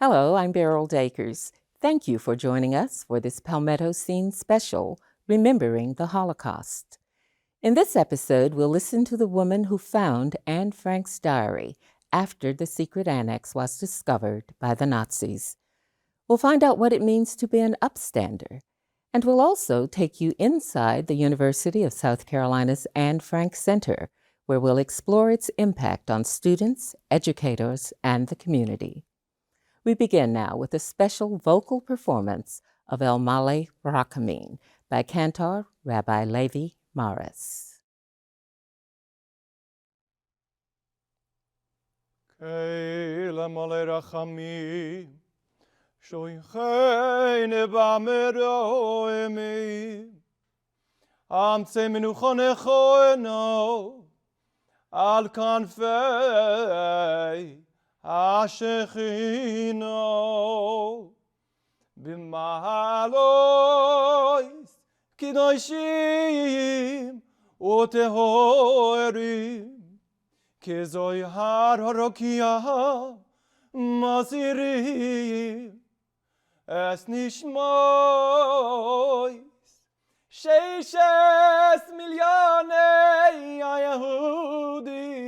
Hello, I'm Beryl Dakers. Thank you for joining us for this Palmetto Scene Special, Remembering the Holocaust. In this episode, we'll listen to the woman who found Anne Frank's diary after the Secret Annex was discovered by the Nazis. We'll find out what it means to be an upstander, and we'll also take you inside the University of South Carolina's Anne Frank Center, where we'll explore its impact on students, educators, and the community. We begin now with a special vocal performance of El Male Rachamim by Cantor Rabbi Levi Morris. El Male Rachamim shoychein b'meroimim amtze menuchonechono al kanfei Ashechino b'mahalois kidoshim utehorim kezoyhar harokia masirim es nishmois sheishes milyonei Yehudim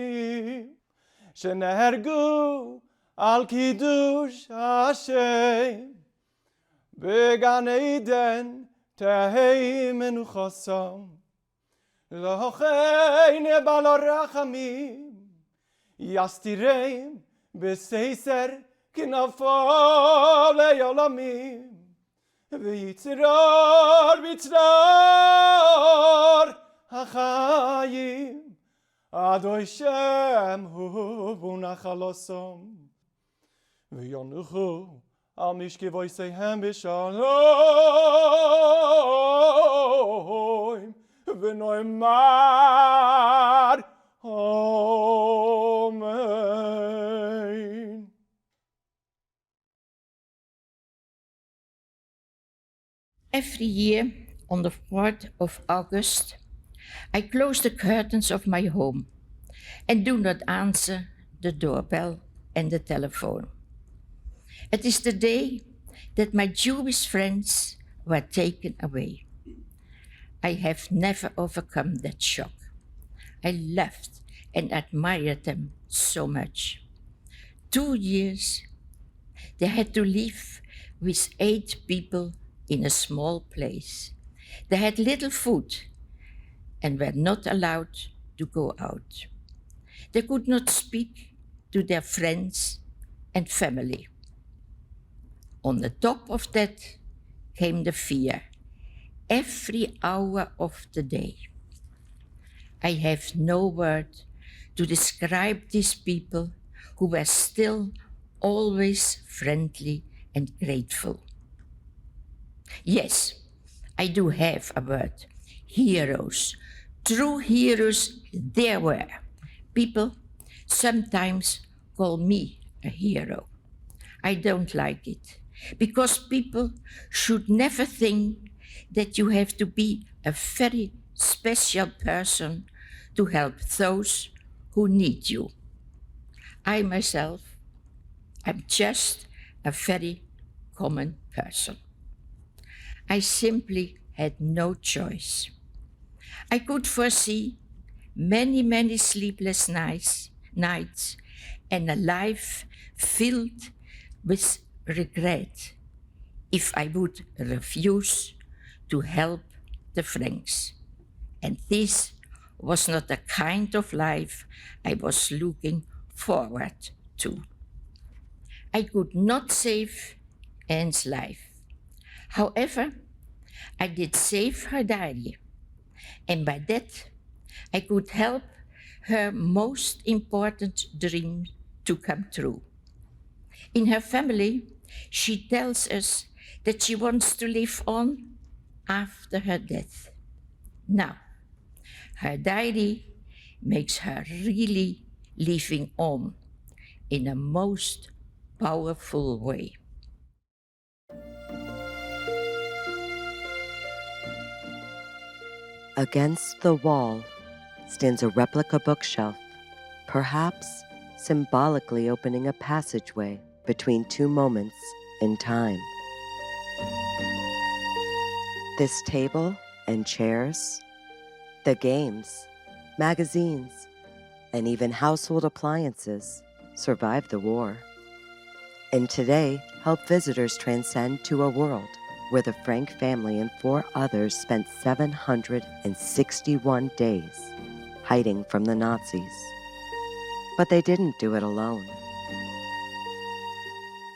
שנהרגו על קידוש השם בגן עדן תהי מנוחתם לכן בעל הרחמים יסתירם בססר כנפו לעולמים ויצרור בצרור החיים Adoi Shem hu v'unachalosom v'yonuchu al mishkevoiseihem b'shalom v'noimar Amen. Every year on the 4th of August, I close the curtains of my home and do not answer the doorbell and the telephone. It is the day that my Jewish friends were taken away. I have never overcome that shock. I loved and admired them so much. 2 years, they had to live with 8 people in a small place. They had little food and were not allowed to go out. They could not speak to their friends and family. On the top of that came the fear, every hour of the day. I have no word to describe these people who were still always friendly and grateful. Yes, I do have a word, heroes. True heroes there were. People sometimes call me a hero. I don't like it, because people should never think that you have to be a very special person to help those who need you. I myself am just a very common person. I simply had no choice. I could foresee many sleepless nights and a life filled with regret if I would refuse to help the Franks. And this was not the kind of life I was looking forward to. I could not save Anne's life. However, I did save her diary. And by that, I could help her most important dream to come true. In her family, she tells us that she wants to live on after her death. Now, her diary makes her really living on in a most powerful way. Against the wall stands a replica bookshelf, perhaps symbolically opening a passageway between two moments in time. This table and chairs, the games, magazines, and even household appliances survived the war. And today help visitors transcend to a world where the Frank family and 4 others spent 761 days hiding from the Nazis. But they didn't do it alone.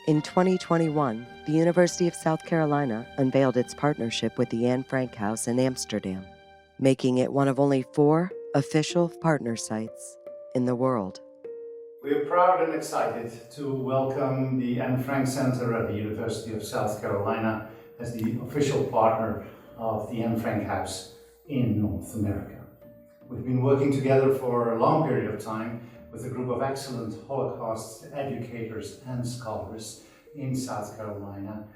In 2021, the University of South Carolina unveiled its partnership with the Anne Frank House in Amsterdam, making it one of only 4 official partner sites in the world. We are proud and excited to welcome the Anne Frank Center at the University of South Carolina as the official partner of the Anne Frank House in North America. We've been working together for a long period of time with a group of excellent Holocaust educators and scholars in South Carolina.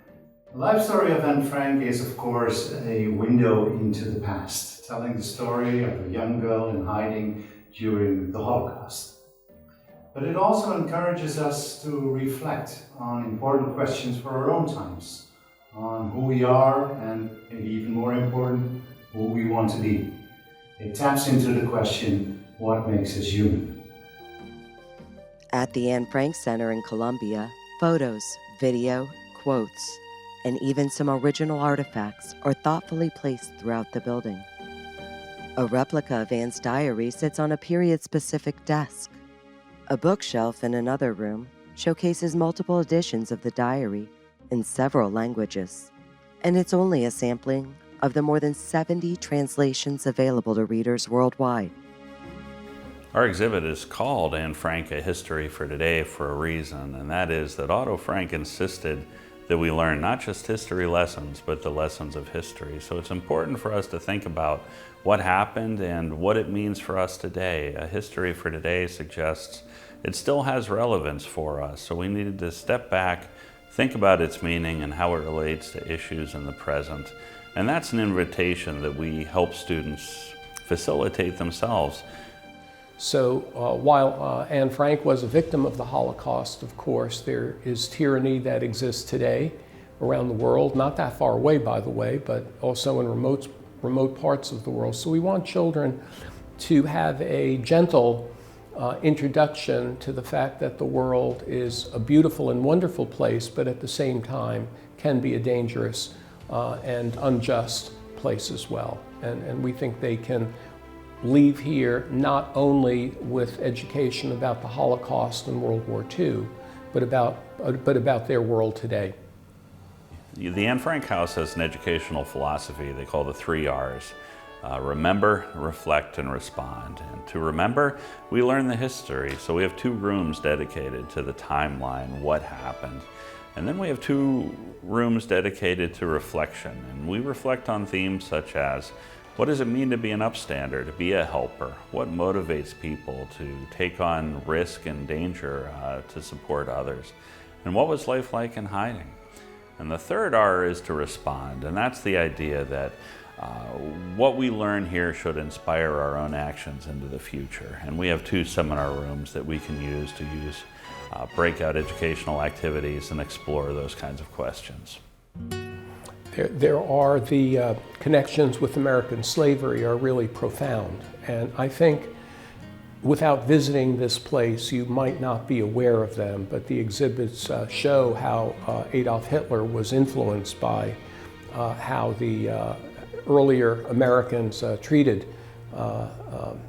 The life story of Anne Frank is, of course, a window into the past, telling the story of a young girl in hiding during the Holocaust. But it also encourages us to reflect on important questions for our own times, on who we are and, maybe even more important, who we want to be. It taps into the question, what makes us human? At the Anne Frank Center in Columbia, photos, video, quotes, and even some original artifacts are thoughtfully placed throughout the building. A replica of Anne's diary sits on a period-specific desk. A bookshelf in another room showcases multiple editions of the diary in several languages, and it's only a sampling of the more than 70 translations available to readers worldwide. Our exhibit is called Anne Frank, A History for Today for a reason, and that is that Otto Frank insisted that we learn not just history lessons, but the lessons of history. So it's important for us to think about what happened and what it means for us today. A history for today suggests it still has relevance for us, so we needed to step back, think about its meaning and how it relates to issues in the present. And that's an invitation that we help students facilitate themselves. So while Anne Frank was a victim of the Holocaust, of course, there is tyranny that exists today around the world, not that far away, by the way, but also in remote parts of the world. So we want children to have a gentle introduction to the fact that the world is a beautiful and wonderful place, but at the same time can be a dangerous and unjust place as well. And we think they can leave here not only with education about the Holocaust and World War II, but about their world today. The Anne Frank House has an educational philosophy they call the 3 R's. Remember, reflect, and respond. And to remember, we learn the history. So we have 2 rooms dedicated to the timeline, what happened. And then we have 2 rooms dedicated to reflection. And we reflect on themes such as, what does it mean to be an upstander, to be a helper? What motivates people to take on risk and danger to support others? And what was life like in hiding? And the 3rd R is to respond. And that's the idea that what we learn here should inspire our own actions into the future. And we have 2 seminar rooms that we can use breakout educational activities and explore those kinds of questions. There are the connections with American slavery are really profound. And I think without visiting this place, you might not be aware of them, but the exhibits show how Adolf Hitler was influenced by how the earlier Americans treated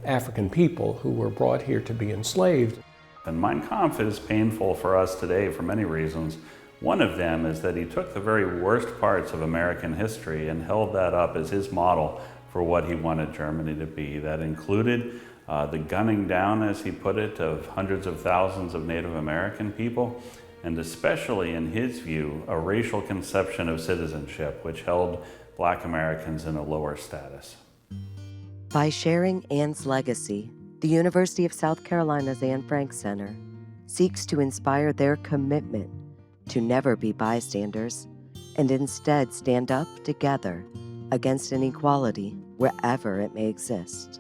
African people who were brought here to be enslaved. And Mein Kampf is painful for us today for many reasons. One of them is that he took the very worst parts of American history and held that up as his model for what he wanted Germany to be. That included the gunning down, as he put it, of hundreds of thousands of Native American people, and especially, in his view, a racial conception of citizenship, which held Black Americans in a lower status. By sharing Anne's legacy, the University of South Carolina's Anne Frank Center seeks to inspire their commitment to never be bystanders and instead stand up together against inequality wherever it may exist.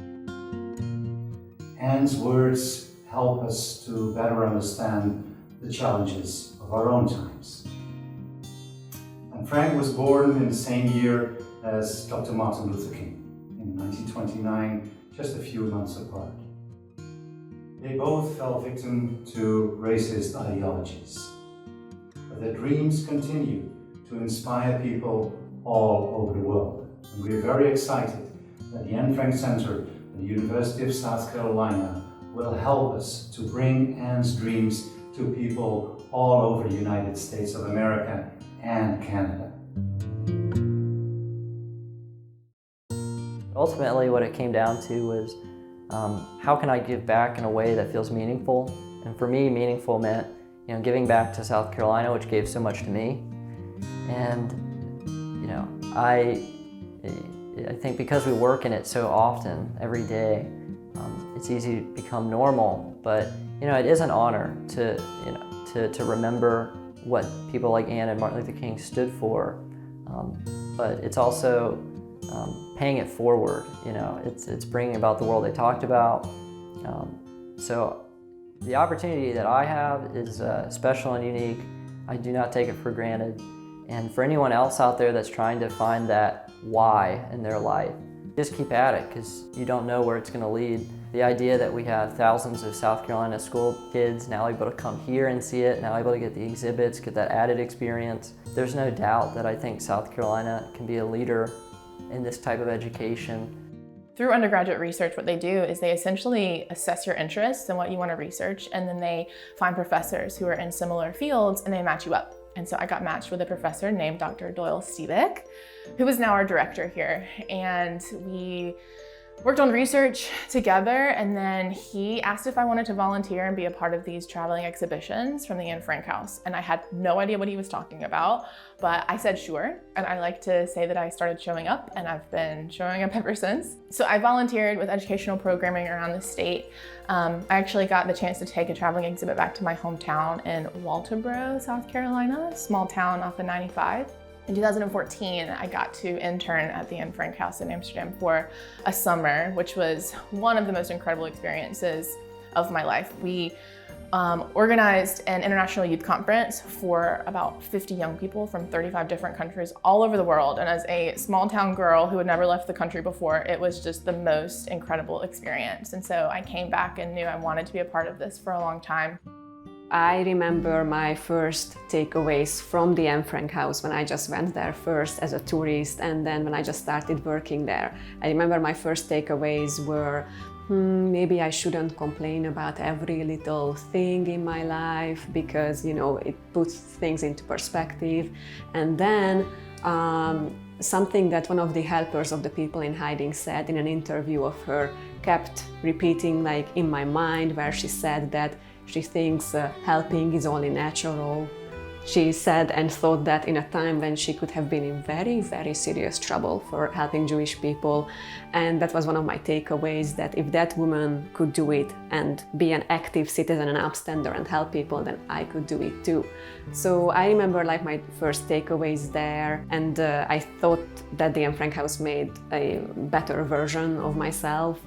Anne's words help us to better understand the challenges of our own times. And Frank was born in the same year as Dr. Martin Luther King, in 1929, just a few months apart. They both fell victim to racist ideologies, but their dreams continue to inspire people all over the world. And we are very excited that the Anne Frank Center at the University of South Carolina will help us to bring Anne's dreams to people all over the United States of America and Canada. Ultimately, what it came down to was how can I give back in a way that feels meaningful? And for me, meaningful meant giving back to South Carolina, which gave so much to me. And I think because we work in it so often, every day, it's easy to become normal. But it is an honor to remember what people like Anne and Martin Luther King stood for. But it's also paying it forward. It's bringing about the world they talked about. So the opportunity that I have is special and unique. I do not take it for granted. And for anyone else out there that's trying to find that why in their life, just keep at it, because you don't know where it's going to lead. The idea that we have thousands of South Carolina school kids now able to come here and see it, now able to get the exhibits, get that added experience, there's no doubt that I think South Carolina can be a leader in this type of education. Through undergraduate research, what they do is they essentially assess your interests and what you want to research, and then they find professors who are in similar fields and they match you up. And so I got matched with a professor named Dr. Doyle Stevick, who is now our director here. And we worked on research together, and then he asked if I wanted to volunteer and be a part of these traveling exhibitions from the Anne Frank House. And I had no idea what he was talking about, but I said sure. And I like to say that I started showing up, and I've been showing up ever since. So I volunteered with educational programming around the state. I actually got the chance to take a traveling exhibit back to my hometown in Walterboro, South Carolina, a small town off of 95. In 2014, I got to intern at the Anne Frank House in Amsterdam for a summer, which was one of the most incredible experiences of my life. We organized an international youth conference for about 50 young people from 35 different countries all over the world. And as a small town girl who had never left the country before, it was just the most incredible experience. And so I came back and knew I wanted to be a part of this for a long time. I remember my first takeaways from the Anne Frank House when I just went there first as a tourist, and then when I just started working there. I remember my first takeaways were, maybe I shouldn't complain about every little thing in my life, because it puts things into perspective. And then something that one of the helpers of the people in hiding said in an interview of her kept repeating in my mind, where she said that she thinks helping is only natural. She said and thought that in a time when she could have been in very, very serious trouble for helping Jewish people. And that was one of my takeaways, that if that woman could do it and be an active citizen and upstander and help people, then I could do it too. So I remember my first takeaways there, and I thought that the Anne Frank House made a better version of myself.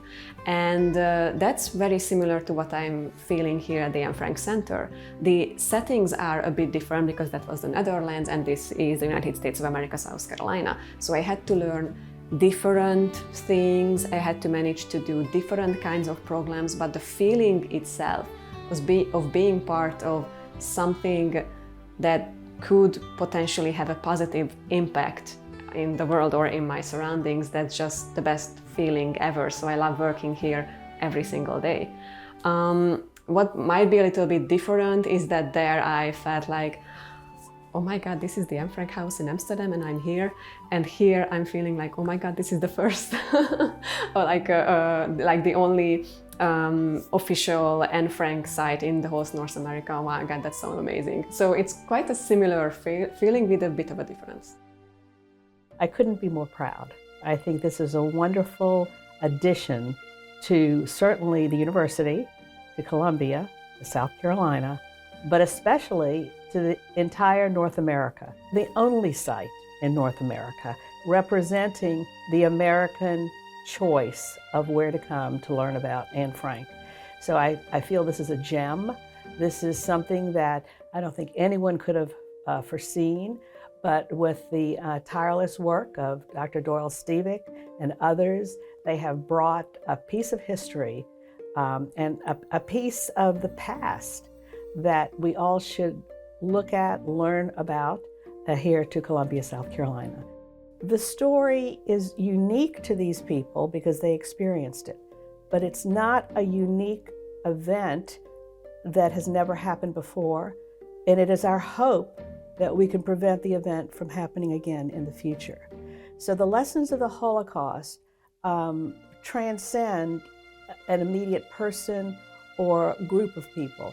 And that's very similar to what I'm feeling here at the Anne Frank Center. The settings are a bit different because that was the Netherlands and this is the United States of America, South Carolina. So I had to learn different things, I had to manage to do different kinds of programs, but the feeling itself was of being part of something that could potentially have a positive impact in the world or in my surroundings. That's just the best feeling ever. So I love working here every single day. What might be a little bit different is that there I felt like, oh my God, this is the Anne Frank House in Amsterdam and I'm here. And here I'm feeling like, oh my God, this is the first, or like the only official Anne Frank site in the whole North America. Oh my God, that's so amazing. So it's quite a similar feeling with a bit of a difference. I couldn't be more proud. I think this is a wonderful addition to certainly the university, to Columbia, to South Carolina, but especially to the entire North America, the only site in North America representing the American choice of where to come to learn about Anne Frank. So I feel this is a gem This is something that I don't think anyone could have foreseen, but with the tireless work of Dr. Doyle Stevick and others, they have brought a piece of history and a piece of the past that we all should look at, learn about here to Columbia, South Carolina. The story is unique to these people because they experienced it, but it's not a unique event that has never happened before, and it is our hope that we can prevent the event from happening again in the future. So the lessons of the Holocaust transcend an immediate person or group of people.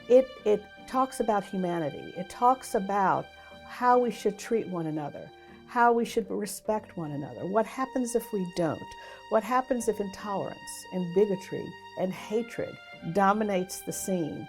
It talks about humanity. It talks about how we should treat one another, how we should respect one another. What happens if we don't? What happens if intolerance and bigotry and hatred dominates the scene?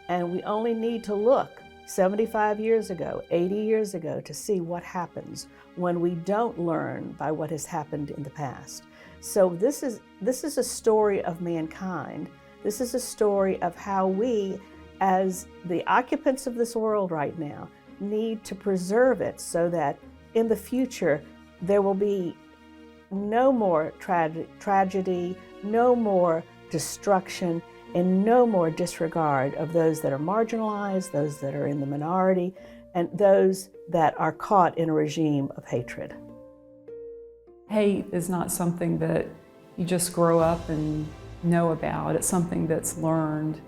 And we only need to look 75 years ago, 80 years ago to see what happens when we don't learn by what has happened in the past. So this is a story of mankind. This is a story of how we, as the occupants of this world right now, need to preserve it so that in the future there will be no more tragedy, no more destruction, and no more disregard of those that are marginalized, those that are in the minority, and those that are caught in a regime of hatred. Hate is not something that you just grow up and know about. It's something that's learned.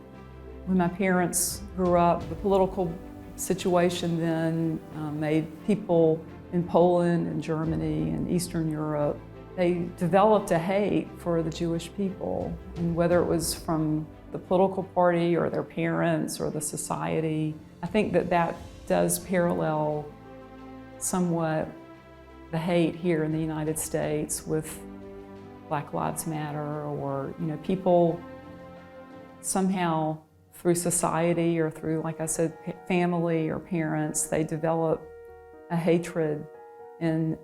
When my parents grew up, the political situation then made people in Poland and Germany and Eastern Europe, they developed a hate for the Jewish people. And whether it was from the political party or their parents or the society, I think that does parallel somewhat the hate here in the United States with Black Lives Matter, or people somehow through society or through, like I said, family or parents, they develop a hatred. And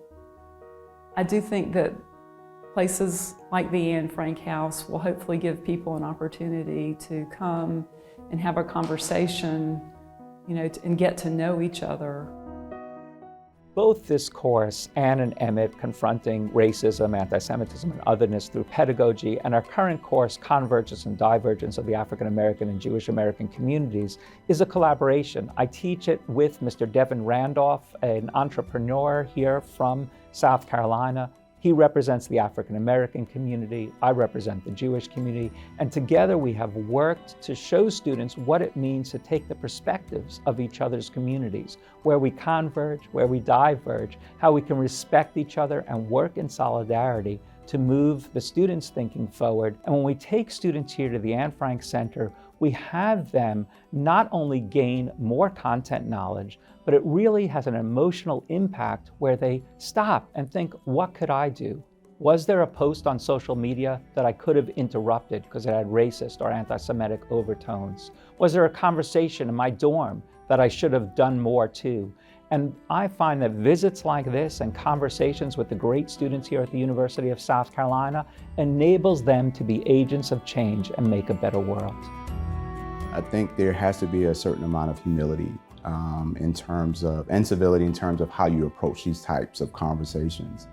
I do think that places like the Anne Frank House will hopefully give people an opportunity to come and have a conversation, and get to know each other. Both this course, Anne and Emmett, Confronting Racism, Anti-Semitism, and Otherness Through Pedagogy, and our current course, Convergence and Divergence of the African American and Jewish American Communities, is a collaboration. I teach it with Mr. Devin Randolph, an entrepreneur here from South Carolina. He represents the African American community, I represent the Jewish community, and together we have worked to show students what it means to take the perspectives of each other's communities, where we converge, where we diverge, how we can respect each other and work in solidarity to move the students' thinking forward. And when we take students here to the Anne Frank Center, we have them not only gain more content knowledge, but it really has an emotional impact where they stop and think, what could I do? Was there a post on social media that I could have interrupted because it had racist or anti-Semitic overtones? Was there a conversation in my dorm that I should have done more to? And I find that visits like this and conversations with the great students here at the University of South Carolina enables them to be agents of change and make a better world. I think there has to be a certain amount of humility in terms of, and civility in terms of how you approach these types of conversations.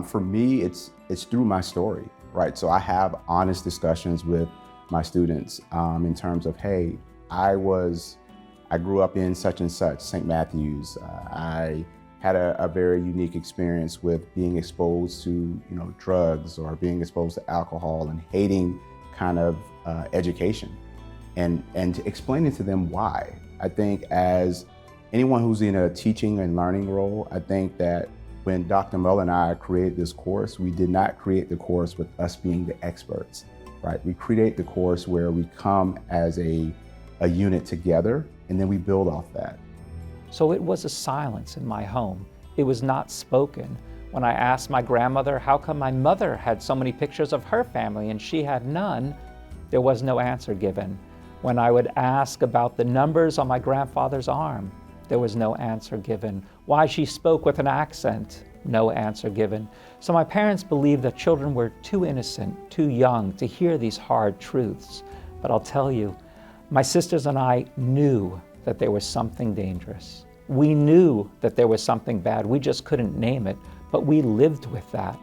For me, it's through my story, right? So I have honest discussions with my students in terms of, hey, I grew up in such and such, St. Matthews. I had a very unique experience with being exposed to, drugs or being exposed to alcohol and hating kind of education, and explaining to them why. I think as anyone who's in a teaching and learning role, I think that when Dr. Mull and I created this course, we did not create the course with us being the experts, right? We create the course where we come as a unit together, and then we build off that. So it was a silence in my home. It was not spoken. When I asked my grandmother how come my mother had so many pictures of her family and she had none, there was no answer given. When I would ask about the numbers on my grandfather's arm, there was no answer given. Why she spoke with an accent, no answer given. So my parents believed that children were too innocent, too young to hear these hard truths. But I'll tell you, My sisters and I knew that there was something dangerous. We knew that there was something bad. We just couldn't name it, but we lived with that.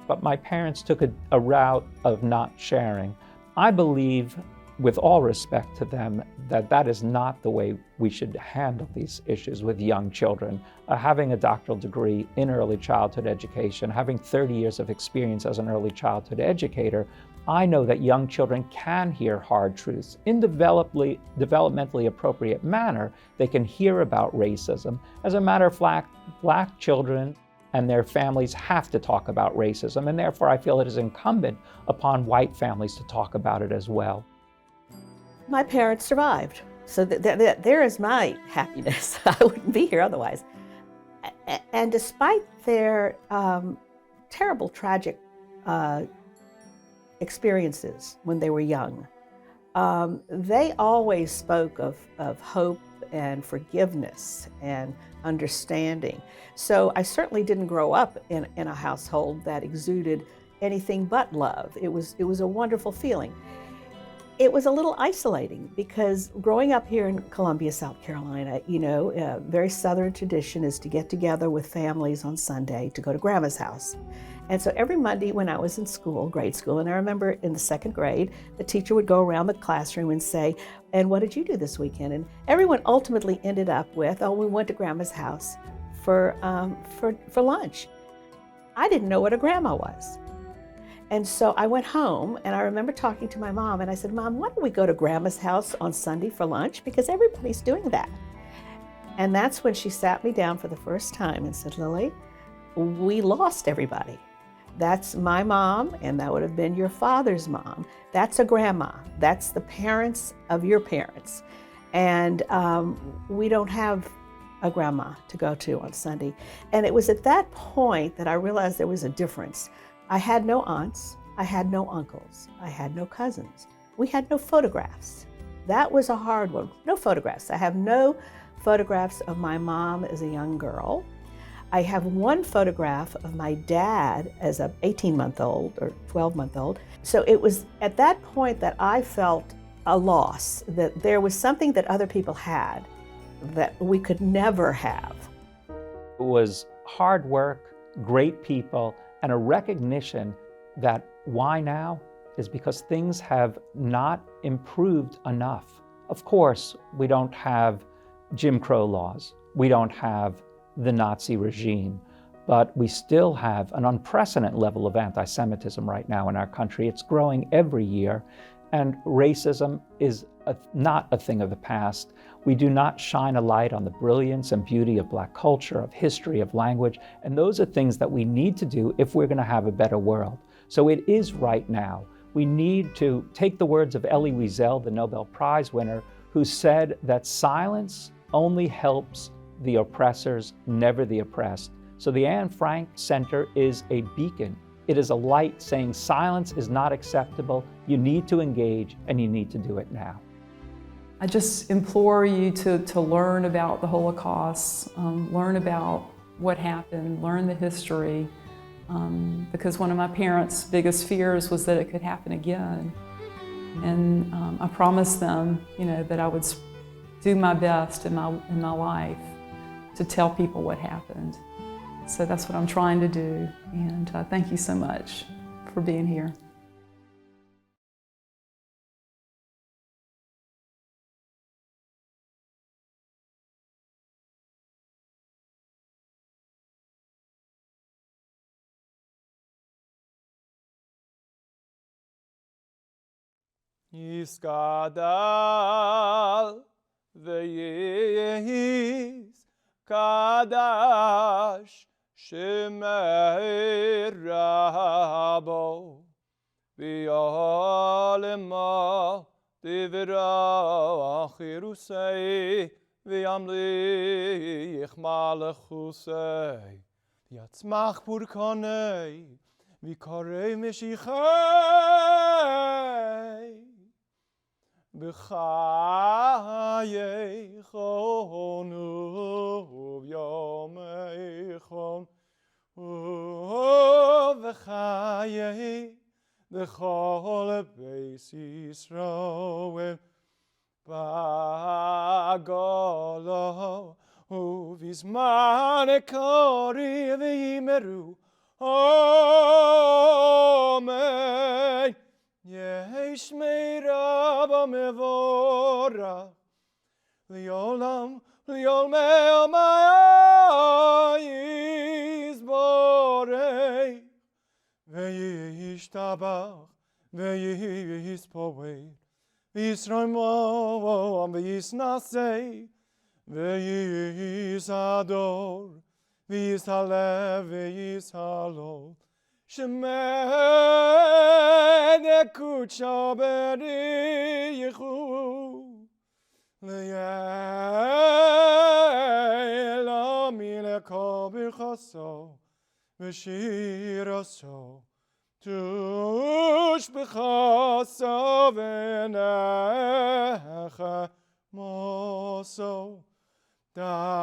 But my parents took a route of not sharing. I believe, with all respect to them, that that is not the way we should handle these issues with young children. Having a doctoral degree in early childhood education, having 30 years of experience as an early childhood educator, I know that young children can hear hard truths. In developmentally appropriate manner, they can hear about racism. As a matter of fact, Black children and their families have to talk about racism, and therefore I feel it is incumbent upon white families to talk about it as well. My parents survived, so there is my happiness. I wouldn't be here otherwise. And despite their terrible, tragic experiences when they were young, they always spoke of hope and forgiveness and understanding. So I certainly didn't grow up in a household that exuded anything but love. It was a wonderful feeling. It was a little isolating because growing up here in Columbia, South Carolina, you know, a very Southern tradition is to get together with families on Sunday to go to Grandma's house. And so every Monday when I was in school, grade school, and I remember in the second grade, the teacher would go around the classroom and say, "And what did you do this weekend?" And everyone ultimately ended up with, "Oh, we went to Grandma's house for lunch." I didn't know what a grandma was. And so I went home and I remember talking to my mom and I said, "Mom, why don't we go to Grandma's house on Sunday for lunch? Because everybody's doing that." And that's when she sat me down for the first time and said, "Lily, we lost everybody. That's my mom, and that would have been your father's mom. That's a grandma. That's the parents of your parents. And we don't have a grandma to go to on Sunday." And it was at that point that I realized there was a difference. I had no aunts, I had no uncles, I had no cousins. We had no photographs. That was a hard one. No photographs. I have no photographs of my mom as a young girl. I have one photograph of my dad as an 18-month-old or 12-month-old. So it was at that point that I felt a loss, that there was something that other people had that we could never have. It was hard work, great people, and a recognition that why now is because things have not improved enough. Of course, we don't have Jim Crow laws. We don't have the Nazi regime, but we still have an unprecedented level of anti-Semitism right now in our country. It's growing every year, and racism is not a thing of the past. We do not shine a light on the brilliance and beauty of Black culture, of history, of language, and those are things that we need to do if we're going to have a better world. So it is right now. We need to take the words of Elie Wiesel, the Nobel Prize winner, who said that silence only helps the oppressors, never the oppressed. So the Anne Frank Center is a beacon. It is a light saying silence is not acceptable. You need to engage, and you need to do it now. I just implore you to learn about the Holocaust, learn about what happened, learn the history, because one of my parents' biggest fears was that it could happen again. And I promised them, you know, that I would do my best in my life to tell people what happened. So that's what I'm trying to do, and thank you so much for being here. Yiskadal ve'yiz kadash shemei rabo v'yolema divrach Yerusei v'yamlich malachusei yatzmach burkanei v'karei meshichei b'chayeichon u'vyomeichon u'v'chayei v'chol beis Yisrael bagolo uvismane kori vimeru Amen Yesh meira bamevora Liolam liolmeo mayis borei Veishtabach veispoe Visroimo visnase Veisador Vishalev Veishalo Shemene kuchaberi yechu Le'ela mileko b'chaso V'shiraso Tush b'chaso v'necha moso Damiron